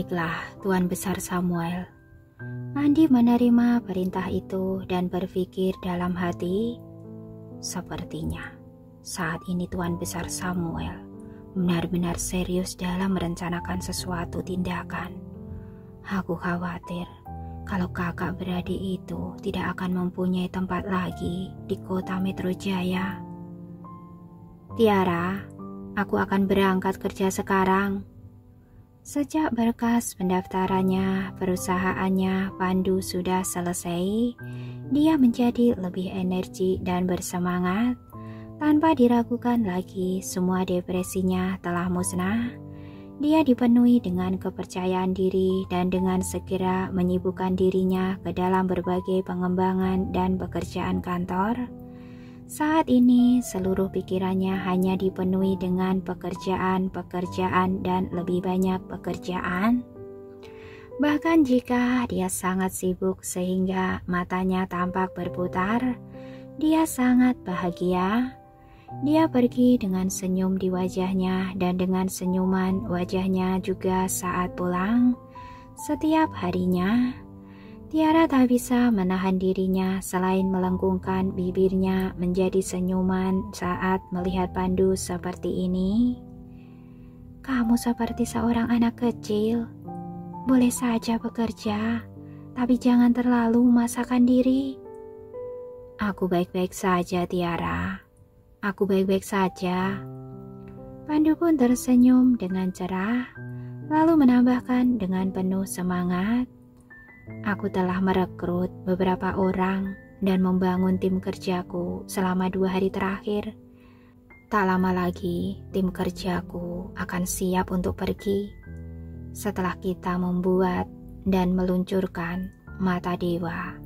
Baiklah, Tuan Besar Samuel. Andi menerima perintah itu dan berpikir dalam hati, sepertinya saat ini Tuan Besar Samuel benar-benar serius dalam merencanakan sesuatu tindakan. Aku khawatir kalau kakak beradik itu tidak akan mempunyai tempat lagi di kota Metro Jaya. Tiara, aku akan berangkat kerja sekarang. Sejak berkas pendaftarannya, perusahaannya Pandu sudah selesai, dia menjadi lebih energi dan bersemangat. Tanpa diragukan lagi, semua depresinya telah musnah. Dia dipenuhi dengan kepercayaan diri dan dengan segera menyibukkan dirinya ke dalam berbagai pengembangan dan pekerjaan kantor. Saat ini seluruh pikirannya hanya dipenuhi dengan pekerjaan dan lebih banyak pekerjaan. Bahkan jika dia sangat sibuk sehingga matanya tampak berputar, dia sangat bahagia. Dia pergi dengan senyum di wajahnya dan dengan senyuman wajahnya juga saat pulang. Setiap harinya, Tiara tak bisa menahan dirinya selain melengkungkan bibirnya menjadi senyuman saat melihat Pandu seperti ini. Kamu seperti seorang anak kecil. Boleh saja bekerja, tapi jangan terlalu memaksakan diri. Aku baik-baik saja, Tiara. Aku baik-baik saja. Pandu pun tersenyum dengan cerah, lalu menambahkan dengan penuh semangat. Aku telah merekrut beberapa orang dan membangun tim kerjaku selama 2 hari terakhir. Tak lama lagi, tim kerjaku akan siap untuk pergi. Setelah kita membuat dan meluncurkan Mata Dewa,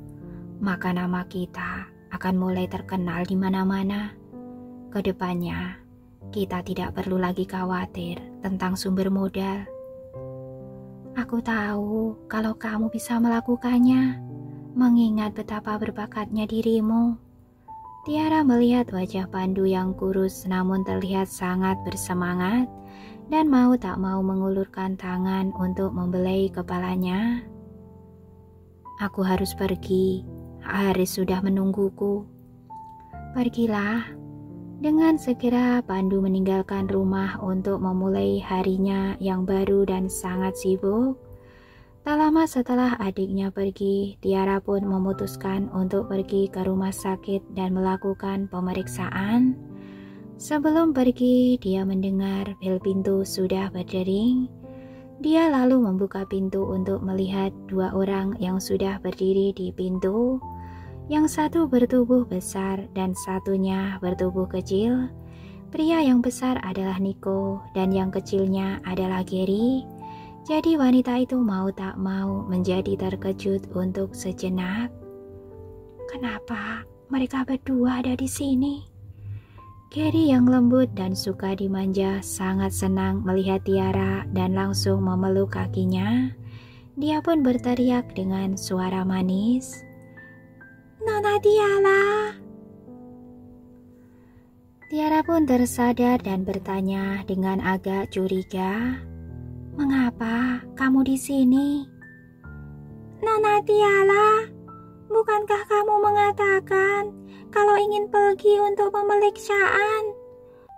maka nama kita akan mulai terkenal di mana-mana. Kedepannya, kita tidak perlu lagi khawatir tentang sumber modal. Aku tahu kalau kamu bisa melakukannya, mengingat betapa berbakatnya dirimu. Tiara melihat wajah Pandu yang kurus namun terlihat sangat bersemangat dan mau tak mau mengulurkan tangan untuk membelai kepalanya. Aku harus pergi, Haris sudah menungguku. Pergilah. Dengan segera Pandu meninggalkan rumah untuk memulai harinya yang baru dan sangat sibuk. Tak lama setelah adiknya pergi, Tiara pun memutuskan untuk pergi ke rumah sakit dan melakukan pemeriksaan. Sebelum pergi, dia mendengar bel pintu sudah berdering. Dia lalu membuka pintu untuk melihat 2 orang yang sudah berdiri di pintu. Yang satu bertubuh besar dan satunya bertubuh kecil. Pria yang besar adalah Niko dan yang kecilnya adalah Gary. Jadi wanita itu mau tak mau menjadi terkejut untuk sejenak. Kenapa mereka berdua ada di sini? Gary yang lembut dan suka dimanja sangat senang melihat Tiara dan langsung memeluk kakinya. Dia pun berteriak dengan suara manis, "Nona Tiara." Tiara pun tersadar dan bertanya dengan agak curiga, "Mengapa kamu di sini?" "Nona Tiara, bukankah kamu mengatakan kalau ingin pergi untuk pemeriksaan?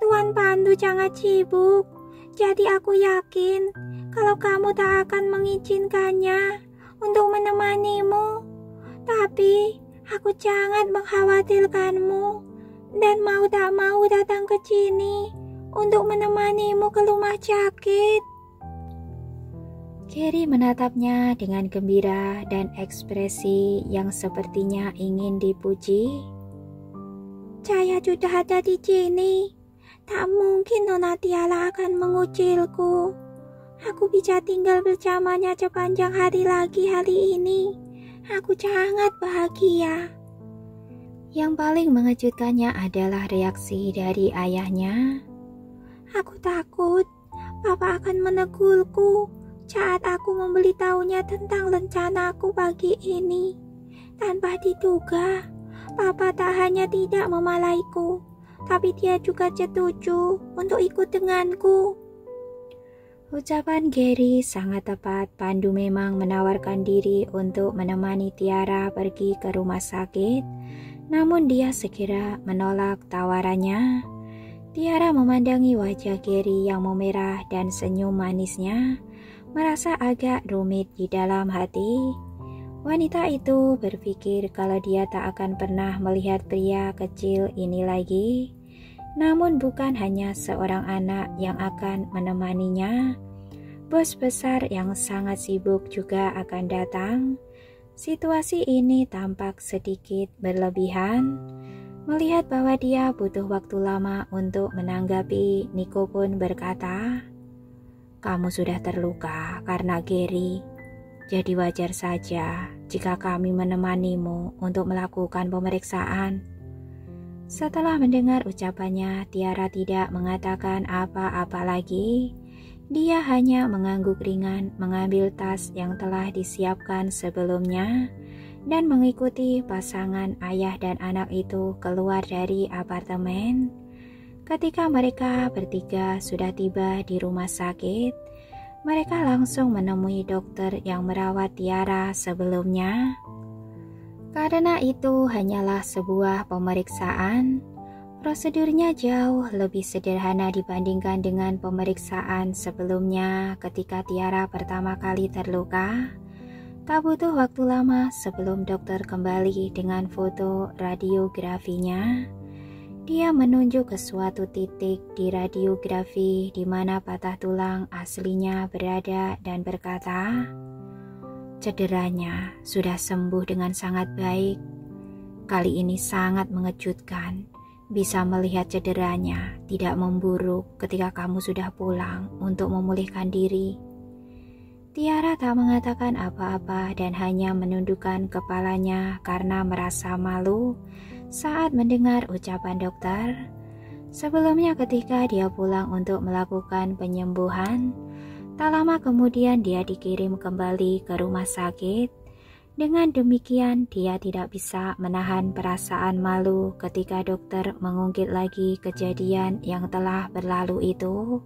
Tuan Pandu sangat sibuk, jadi aku yakin kalau kamu tak akan mengizinkannya untuk menemanimu. Tapi aku sangat mengkhawatirkanmu dan mau tak mau datang ke sini untuk menemanimu ke rumah sakit." Gary menatapnya dengan gembira dan ekspresi yang sepertinya ingin dipuji. "Saya sudah ada di sini. Tak mungkin Nona Tiara akan mengucilku. Aku bisa tinggal bersamanya sepanjang hari lagi hari ini. Aku sangat bahagia." Yang paling mengejutkannya adalah reaksi dari ayahnya. "Aku takut Papa akan menegurku saat aku memberitahunya tentang rencanaku pagi ini. Tanpa diduga, Papa tak hanya tidak memarahiku, tapi dia juga setuju untuk ikut denganku." Ucapan Gary sangat tepat. Pandu memang menawarkan diri untuk menemani Tiara pergi ke rumah sakit, namun dia segera menolak tawarannya. Tiara memandangi wajah Gary yang memerah dan senyum manisnya, merasa agak rumit di dalam hati. Wanita itu berpikir kalau dia tak akan pernah melihat pria kecil ini lagi. Namun bukan hanya seorang anak yang akan menemaninya. Bos besar yang sangat sibuk juga akan datang. Situasi ini tampak sedikit berlebihan. Melihat bahwa dia butuh waktu lama untuk menanggapi, Nico pun berkata, "Kamu sudah terluka karena Gary. Jadi wajar saja jika kami menemanimu untuk melakukan pemeriksaan." Setelah mendengar ucapannya, Tiara tidak mengatakan apa-apa lagi. Dia hanya mengangguk ringan, mengambil tas yang telah disiapkan sebelumnya, dan mengikuti pasangan ayah dan anak itu keluar dari apartemen. Ketika mereka bertiga sudah tiba di rumah sakit, mereka langsung menemui dokter yang merawat Tiara sebelumnya. Karena itu hanyalah sebuah pemeriksaan, prosedurnya jauh lebih sederhana dibandingkan dengan pemeriksaan sebelumnya ketika Tiara pertama kali terluka. Tak butuh waktu lama sebelum dokter kembali dengan foto radiografinya. Dia menunjuk ke suatu titik di radiografi di mana patah tulang aslinya berada dan berkata, "Cederanya sudah sembuh dengan sangat baik. Kali ini sangat mengejutkan, bisa melihat cederanya tidak memburuk ketika kamu sudah pulang untuk memulihkan diri." Tiara tak mengatakan apa-apa dan hanya menundukkan kepalanya karena merasa malu saat mendengar ucapan dokter. Sebelumnya ketika dia pulang untuk melakukan penyembuhan, tak lama kemudian dia dikirim kembali ke rumah sakit. Dengan demikian, dia tidak bisa menahan perasaan malu ketika dokter mengungkit lagi kejadian yang telah berlalu itu.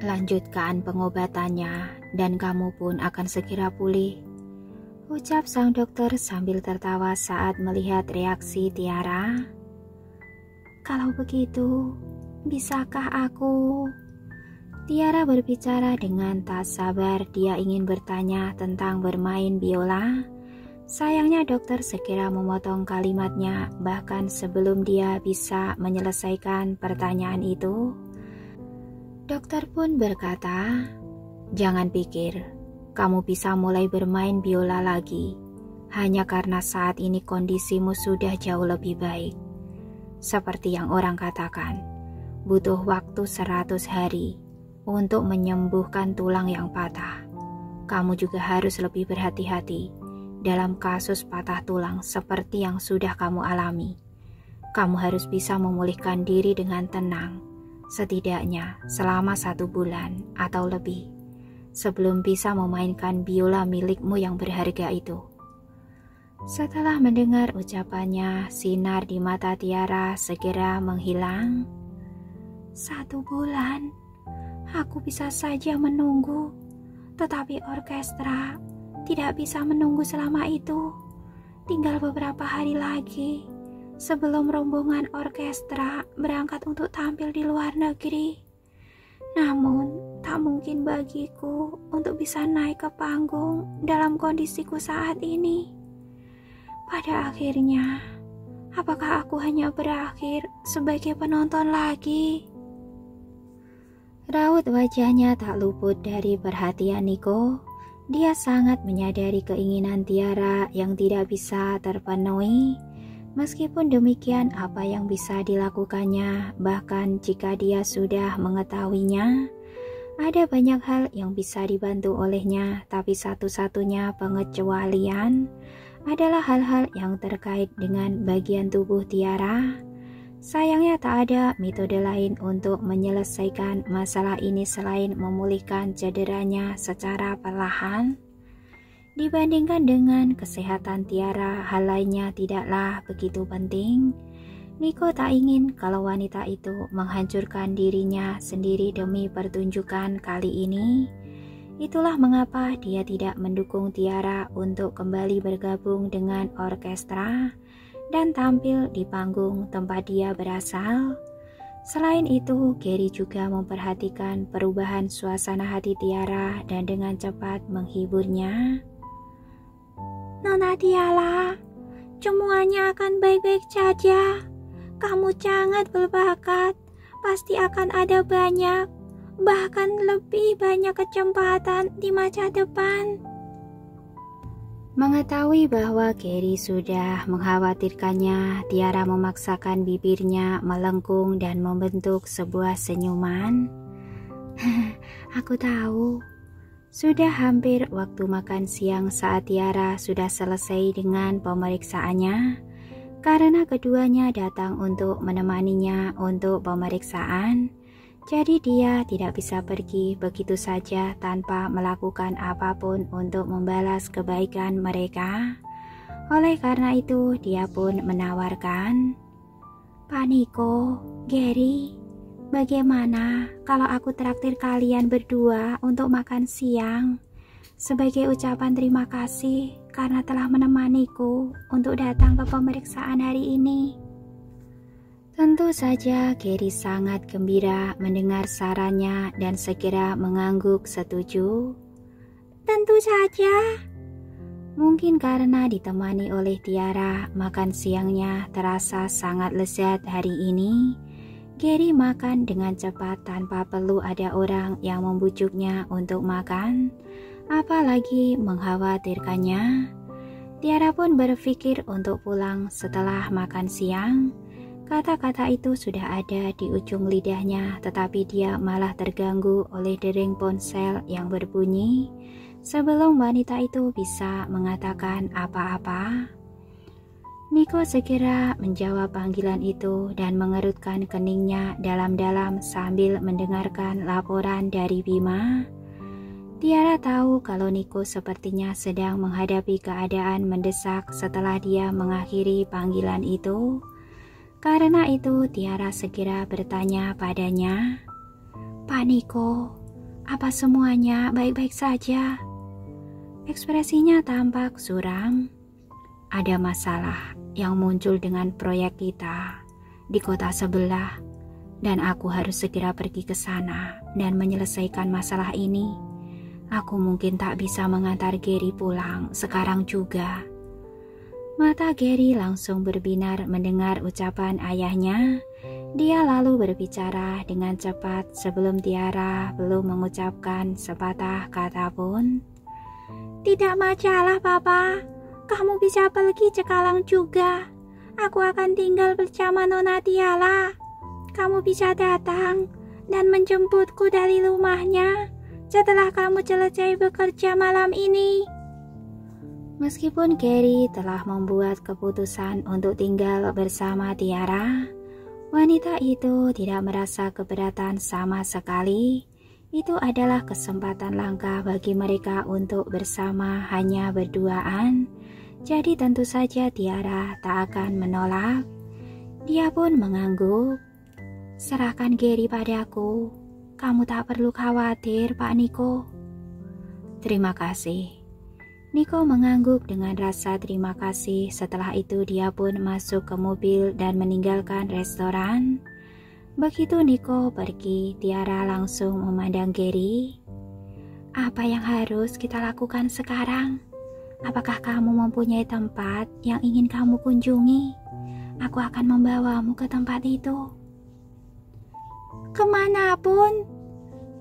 "Lanjutkan pengobatannya dan kamu pun akan segera pulih," ucap sang dokter sambil tertawa saat melihat reaksi Tiara. "Kalau begitu, bisakah aku?" Tiara berbicara dengan tak sabar. Dia ingin bertanya tentang bermain biola. Sayangnya dokter segera memotong kalimatnya, bahkan sebelum dia bisa menyelesaikan pertanyaan itu. Dokter pun berkata, "Jangan pikir kamu bisa mulai bermain biola lagi hanya karena saat ini kondisimu sudah jauh lebih baik. Seperti yang orang katakan, butuh waktu 100 hari untuk menyembuhkan tulang yang patah. Kamu juga harus lebih berhati-hati dalam kasus patah tulang seperti yang sudah kamu alami. Kamu harus bisa memulihkan diri dengan tenang, setidaknya selama 1 bulan atau lebih, sebelum bisa memainkan biola milikmu yang berharga itu." Setelah mendengar ucapannya, sinar di mata Tiara segera menghilang. 1 bulan? Aku bisa saja menunggu, tetapi orkestra tidak bisa menunggu selama itu. Tinggal beberapa hari lagi sebelum rombongan orkestra berangkat untuk tampil di luar negeri. Namun, tak mungkin bagiku untuk bisa naik ke panggung dalam kondisiku saat ini. Pada akhirnya, apakah aku hanya berakhir sebagai penonton lagi? Raut wajahnya tak luput dari perhatian Nico. Dia sangat menyadari keinginan Tiara yang tidak bisa terpenuhi. Meskipun demikian, apa yang bisa dilakukannya, bahkan jika dia sudah mengetahuinya, ada banyak hal yang bisa dibantu olehnya, tapi satu-satunya pengecualian adalah hal-hal yang terkait dengan bagian tubuh Tiara. Sayangnya tak ada metode lain untuk menyelesaikan masalah ini selain memulihkan cederanya secara perlahan. Dibandingkan dengan kesehatan Tiara, hal lainnya tidaklah begitu penting. Nico tak ingin kalau wanita itu menghancurkan dirinya sendiri demi pertunjukan kali ini. Itulah mengapa dia tidak mendukung Tiara untuk kembali bergabung dengan orkestra dan tampil di panggung tempat dia berasal. Selain itu, Gary juga memperhatikan perubahan suasana hati Tiara dan dengan cepat menghiburnya. Nona Tiara, semuanya akan baik-baik saja. Kamu sangat berbakat, pasti akan ada banyak, bahkan lebih banyak kesempatan di masa depan. Mengetahui bahwa Gary sudah mengkhawatirkannya, Tiara memaksakan bibirnya melengkung dan membentuk sebuah senyuman. Aku tahu. Sudah hampir waktu makan siang saat Tiara sudah selesai dengan pemeriksaannya, karena keduanya datang untuk menemaninya untuk pemeriksaan. Jadi dia tidak bisa pergi begitu saja tanpa melakukan apapun untuk membalas kebaikan mereka. Oleh karena itu dia pun menawarkan, "Pak Nico, Gary, bagaimana kalau aku traktir kalian berdua untuk makan siang? Sebagai ucapan terima kasih karena telah menemaniku untuk datang ke pemeriksaan hari ini." Tentu saja Gary sangat gembira mendengar sarannya dan segera mengangguk setuju. Tentu saja. Mungkin karena ditemani oleh Tiara, makan siangnya terasa sangat lezat hari ini. Gary makan dengan cepat tanpa perlu ada orang yang membujuknya untuk makan, apalagi mengkhawatirkannya. Tiara pun berpikir untuk pulang setelah makan siang. Kata-kata itu sudah ada di ujung lidahnya, tetapi dia malah terganggu oleh dering ponsel yang berbunyi sebelum wanita itu bisa mengatakan apa-apa. Nico segera menjawab panggilan itu dan mengerutkan keningnya dalam-dalam sambil mendengarkan laporan dari Bima. Tiara tahu kalau Nico sepertinya sedang menghadapi keadaan mendesak setelah dia mengakhiri panggilan itu. Karena itu Tiara segera bertanya padanya, "Pak Nico, apa semuanya baik-baik saja?" Ekspresinya tampak suram. "Ada masalah yang muncul dengan proyek kita di kota sebelah dan aku harus segera pergi ke sana dan menyelesaikan masalah ini. Aku mungkin tak bisa mengantar Gary pulang sekarang juga." Mata Gary langsung berbinar mendengar ucapan ayahnya. Dia lalu berbicara dengan cepat sebelum Tiara belum mengucapkan sepatah kata pun. Tidak masalah, Papa. Kamu bisa pergi sekarang juga. Aku akan tinggal bersama Nona Tiara. Kamu bisa datang dan menjemputku dari rumahnya setelah kamu selesai bekerja malam ini. Meskipun Gary telah membuat keputusan untuk tinggal bersama Tiara, wanita itu tidak merasa keberatan sama sekali. Itu adalah kesempatan langka bagi mereka untuk bersama hanya berduaan. Jadi tentu saja Tiara tak akan menolak. Dia pun mengangguk. "Serahkan Gary padaku. Kamu tak perlu khawatir, Pak Nico." "Terima kasih." Nico mengangguk dengan rasa terima kasih. Setelah itu dia pun masuk ke mobil dan meninggalkan restoran. Begitu Nico pergi, Tiara langsung memandang Gary. "Apa yang harus kita lakukan sekarang? Apakah kamu mempunyai tempat yang ingin kamu kunjungi? Aku akan membawamu ke tempat itu." "Kemanapun."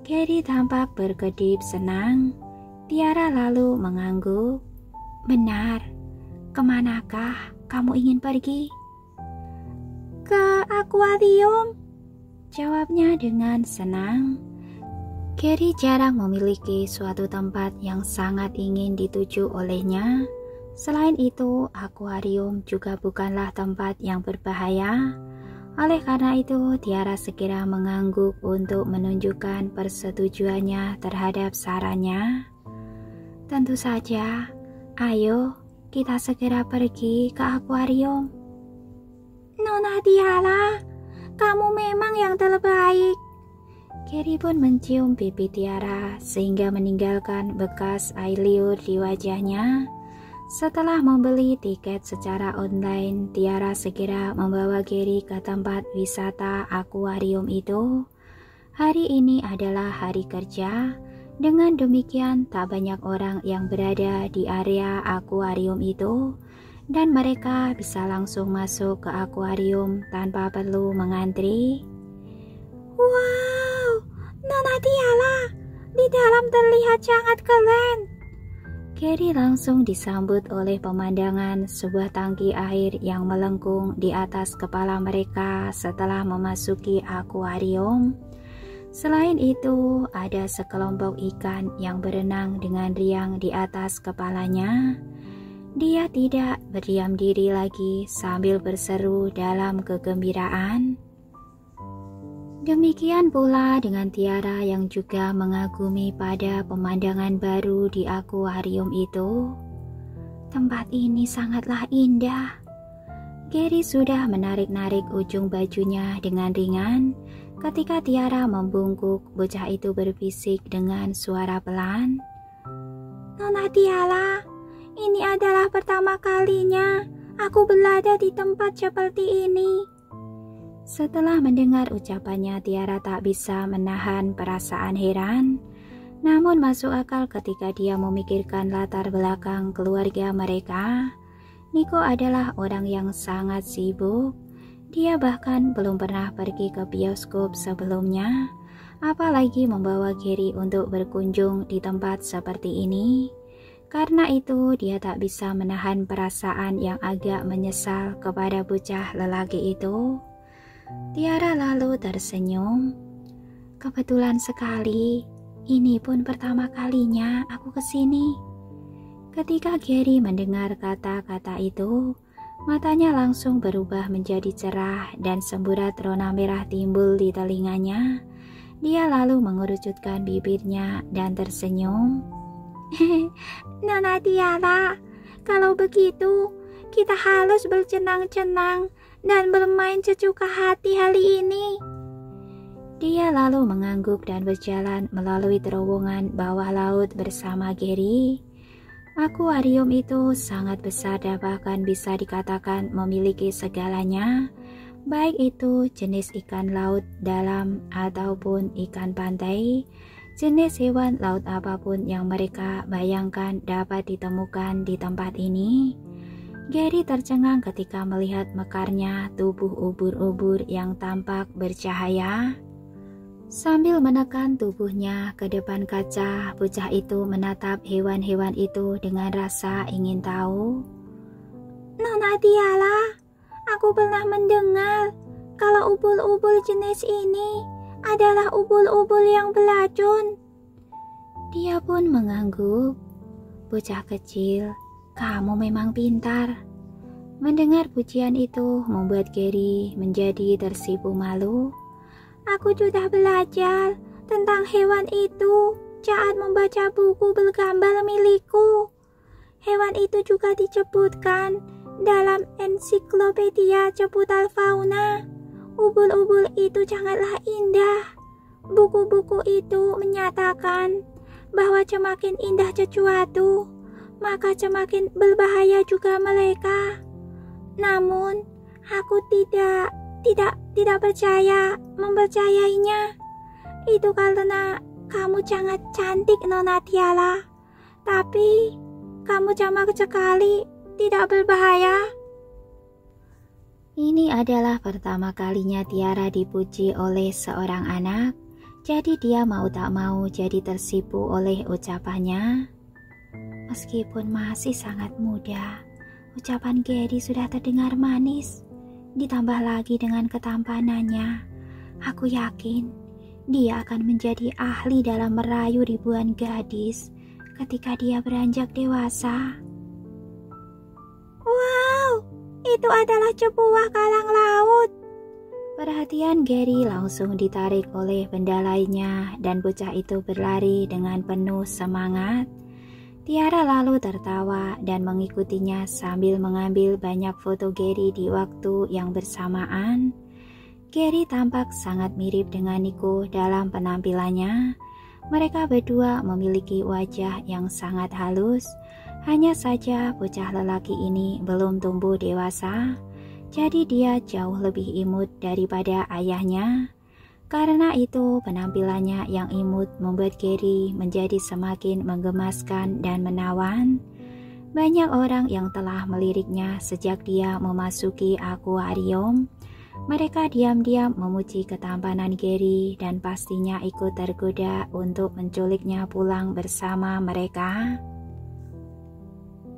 Gary tampak berkedip senang. Tiara lalu mengangguk. "Benar, kemanakah kamu ingin pergi?" "Ke akuarium," jawabnya dengan senang. Gary jarang memiliki suatu tempat yang sangat ingin dituju olehnya. Selain itu, akuarium juga bukanlah tempat yang berbahaya. Oleh karena itu, Tiara segera mengangguk untuk menunjukkan persetujuannya terhadap sarannya. "Tentu saja, ayo kita segera pergi ke akuarium." Nona Tiara, kamu memang yang terbaik. Gary pun mencium pipi Tiara sehingga meninggalkan bekas air liur di wajahnya. Setelah membeli tiket secara online, Tiara segera membawa Gary ke tempat wisata akuarium itu. Hari ini adalah hari kerja. Dengan demikian, tak banyak orang yang berada di area akuarium itu, dan mereka bisa langsung masuk ke akuarium tanpa perlu mengantri. Wow, Nona Tiara, di dalam terlihat sangat keren. Gary langsung disambut oleh pemandangan sebuah tangki air yang melengkung di atas kepala mereka setelah memasuki akuarium. Selain itu, ada sekelompok ikan yang berenang dengan riang di atas kepalanya. Dia tidak berdiam diri lagi sambil berseru dalam kegembiraan. Demikian pula dengan Tiara yang juga mengagumi pada pemandangan baru di akuarium itu. Tempat ini sangatlah indah. Gary sudah menarik-narik ujung bajunya dengan ringan ketika Tiara membungkuk. Bocah itu berbisik dengan suara pelan. Nona Tiara, ini adalah pertama kalinya aku berada di tempat seperti ini. Setelah mendengar ucapannya, Tiara tak bisa menahan perasaan heran. Namun masuk akal ketika dia memikirkan latar belakang keluarga mereka. Nico adalah orang yang sangat sibuk. Dia bahkan belum pernah pergi ke bioskop sebelumnya, apalagi membawa Gary untuk berkunjung di tempat seperti ini. Karena itu, dia tak bisa menahan perasaan yang agak menyesal kepada bocah lelaki itu. Tiara lalu tersenyum. Kebetulan sekali, ini pun pertama kalinya aku kesini. Ketika Gary mendengar kata-kata itu, matanya langsung berubah menjadi cerah dan semburat rona merah timbul di telinganya. Dia lalu mengerucutkan bibirnya dan tersenyum. Nona Tiara, kalau begitu kita harus bercenang-cenang dan bermain sesuka hati hari ini. Dia lalu mengangguk dan berjalan melalui terowongan bawah laut bersama Gary. Akuarium itu sangat besar dan bahkan bisa dikatakan memiliki segalanya, baik itu jenis ikan laut dalam ataupun ikan pantai. Jenis hewan laut apapun yang mereka bayangkan dapat ditemukan di tempat ini. Gary tercengang ketika melihat mekarnya tubuh ubur-ubur yang tampak bercahaya. Sambil menekan tubuhnya ke depan kaca, bocah itu menatap hewan-hewan itu dengan rasa ingin tahu. Nona Tiara, aku pernah mendengar kalau ubul-ubul jenis ini adalah ubul-ubul yang beracun. Dia pun mengangguk. Bocah kecil, kamu memang pintar. Mendengar pujian itu membuat Gary menjadi tersipu malu. Aku sudah belajar tentang hewan itu saat membaca buku bergambar milikku. Hewan itu juga disebutkan dalam ensiklopedia seputar fauna. Ubul-ubul itu sangatlah indah. Buku-buku itu menyatakan bahwa semakin indah sesuatu, maka semakin berbahaya juga mereka. Namun, aku tidak mempercayainya. Itu karena kamu sangat cantik, Nona Tiara. Tapi, kamu sama sekali tidak berbahaya. Ini adalah pertama kalinya Tiara dipuji oleh seorang anak. Jadi dia mau tak mau jadi tersipu oleh ucapannya. Meskipun masih sangat muda, ucapan Gary sudah terdengar manis. Ditambah lagi dengan ketampanannya, aku yakin dia akan menjadi ahli dalam merayu ribuan gadis ketika dia beranjak dewasa. Wow, itu adalah sebuah karang laut. Perhatian Gary langsung ditarik oleh benda lainnya dan bocah itu berlari dengan penuh semangat. Tiara lalu tertawa dan mengikutinya sambil mengambil banyak foto Gary di waktu yang bersamaan. Gary tampak sangat mirip dengan Nico dalam penampilannya. Mereka berdua memiliki wajah yang sangat halus. Hanya saja bocah lelaki ini belum tumbuh dewasa, jadi dia jauh lebih imut daripada ayahnya. Karena itu penampilannya yang imut membuat Gary menjadi semakin menggemaskan dan menawan. Banyak orang yang telah meliriknya sejak dia memasuki akuarium. Mereka diam-diam memuji ketampanan Gary dan pastinya ikut tergoda untuk menculiknya pulang bersama mereka.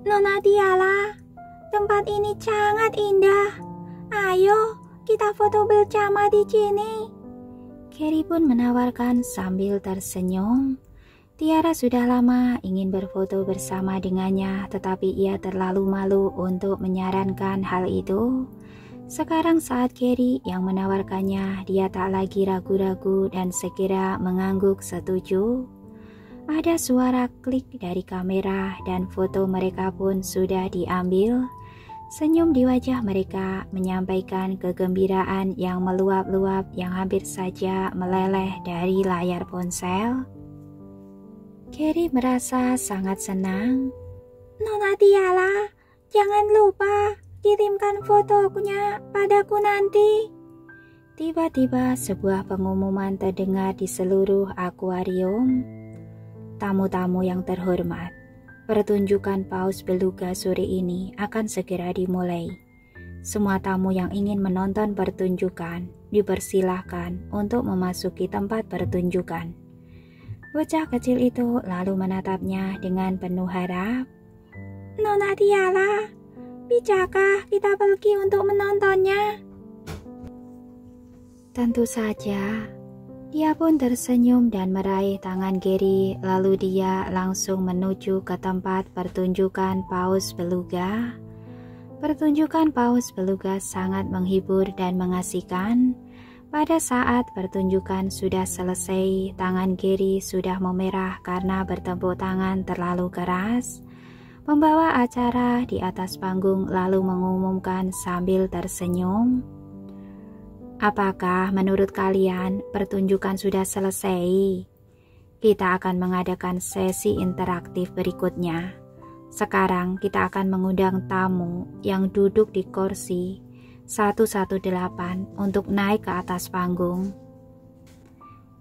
Nona Tiala, tempat ini sangat indah. Ayo, kita foto bersama di sini. Gary pun menawarkan sambil tersenyum. Tiara sudah lama ingin berfoto bersama dengannya, tetapi ia terlalu malu untuk menyarankan hal itu. Sekarang saat Gary yang menawarkannya, dia tak lagi ragu-ragu dan segera mengangguk setuju. Ada suara klik dari kamera dan foto mereka pun sudah diambil. Senyum di wajah mereka menyampaikan kegembiraan yang meluap-luap yang hampir saja meleleh dari layar ponsel. Gary merasa sangat senang. Nona Tiala, jangan lupa kirimkan fotonya padaku nanti. Tiba-tiba sebuah pengumuman terdengar di seluruh akuarium. Tamu-tamu yang terhormat, pertunjukan paus beluga sore ini akan segera dimulai. Semua tamu yang ingin menonton pertunjukan dipersilahkan untuk memasuki tempat pertunjukan. Bocah kecil itu lalu menatapnya dengan penuh harap. Nona Tiala, bisakah kita pergi untuk menontonnya? Tentu saja. Dia pun tersenyum dan meraih tangan Gary, lalu dia langsung menuju ke tempat pertunjukan paus beluga. Pertunjukan paus beluga sangat menghibur dan mengasihkan. Pada saat pertunjukan sudah selesai, tangan Gary sudah memerah karena bertepuk tangan terlalu keras. Pembawa acara di atas panggung lalu mengumumkan sambil tersenyum. Apakah menurut kalian pertunjukan sudah selesai? Kita akan mengadakan sesi interaktif berikutnya. Sekarang kita akan mengundang tamu yang duduk di kursi 118 untuk naik ke atas panggung.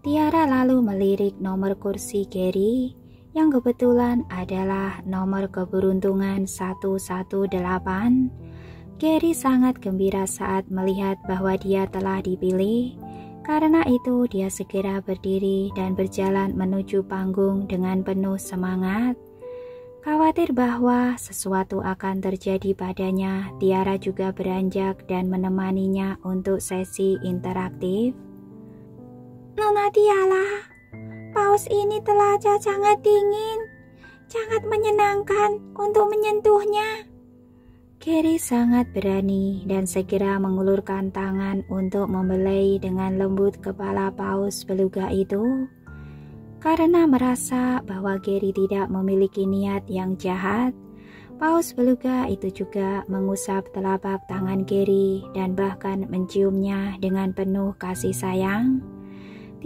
Tiara lalu melirik nomor kursi Gary yang kebetulan adalah nomor keberuntungan 118. Gary sangat gembira saat melihat bahwa dia telah dipilih. Karena itu dia segera berdiri dan berjalan menuju panggung dengan penuh semangat. Khawatir bahwa sesuatu akan terjadi padanya, Tiara juga beranjak dan menemaninya untuk sesi interaktif. Nona Tiala, paus ini terasa sangat dingin, sangat menyenangkan untuk menyentuhnya. Gary sangat berani dan segera mengulurkan tangan untuk membelai dengan lembut kepala paus beluga itu. Karena merasa bahwa Gary tidak memiliki niat yang jahat, paus beluga itu juga mengusap telapak tangan Gary dan bahkan menciumnya dengan penuh kasih sayang.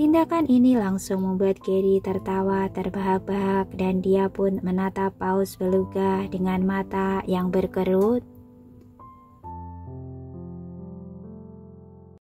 Tindakan ini langsung membuat Gary tertawa terbahak-bahak dan dia pun menatap paus beluga dengan mata yang berkerut.